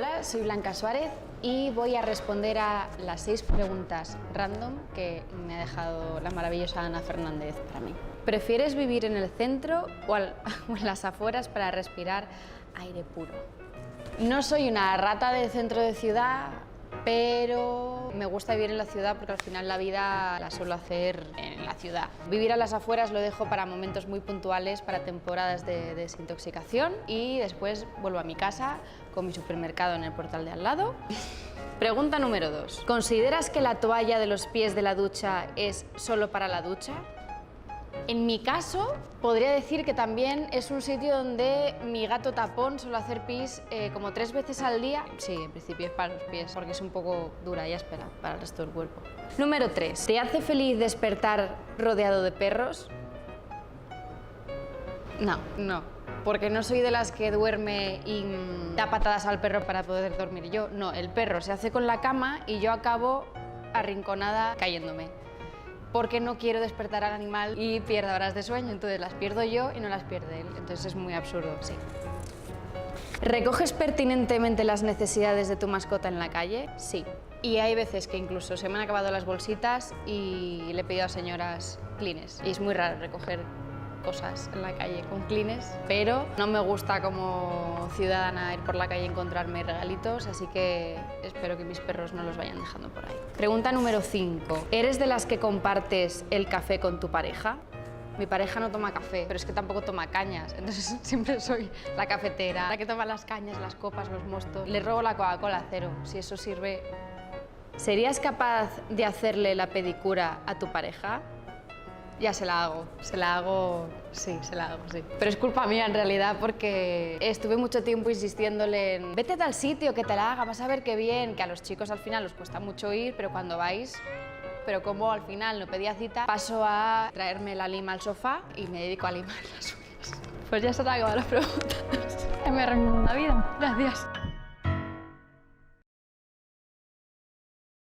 Hola, soy Blanca Suárez y voy a responder a las 6 preguntas random que me ha dejado la maravillosa Ana Fernández para mí. ¿Prefieres vivir en el centro o en las afueras para respirar aire puro? No soy una rata del centro de ciudad, pero me gusta vivir en la ciudad porque al final la vida la suelo hacer en la ciudad. Vivir a las afueras lo dejo para momentos muy puntuales, para temporadas de desintoxicación y después vuelvo a mi casa con mi supermercado en el portal de al lado. Pregunta número 2. ¿Consideras que la toalla de los pies de la ducha es solo para la ducha? En mi caso, podría decir que también es un sitio donde mi gato tapón suele hacer pis como 3 veces al día. Sí, en principio es para los pies, porque es un poco dura y áspera para el resto del cuerpo. Número 3. ¿Te hace feliz despertar rodeado de perros? No, porque no soy de las que duerme y da patadas al perro para poder dormir yo. No, el perro se hace con la cama y yo acabo arrinconada cayéndome. Porque no quiero despertar al animal y pierda horas de sueño, entonces las pierdo yo y no las pierde él, entonces es muy absurdo, sí. ¿Recoges pertinentemente las necesidades de tu mascota en la calle? Sí. Y hay veces que incluso se me han acabado las bolsitas y le he pedido a señoras Kleenex. Y es muy raro recoger cosas en la calle con Kleenex, pero no me gusta como ciudadana ir por la calle y encontrarme regalitos, así que espero que mis perros no los vayan dejando por ahí. Pregunta número 5. ¿Eres de las que compartes el café con tu pareja? Mi pareja no toma café, pero es que tampoco toma cañas, entonces siempre soy la cafetera, la que toma las cañas, las copas, los mostos. Le robo la Coca-Cola cero, si eso sirve. ¿Serías capaz de hacerle la pedicura a tu pareja? Ya se la hago, sí. Pero es culpa mía en realidad porque estuve mucho tiempo insistiéndole en vete a tal sitio que te la haga, vas a ver qué bien, que a los chicos al final os cuesta mucho ir, pero cuando vais, pero como al final no pedía cita, paso a traerme la lima al sofá y me dedico a limar las uñas. Pues ya se te han acabado las preguntas. Me arruinó la vida, gracias.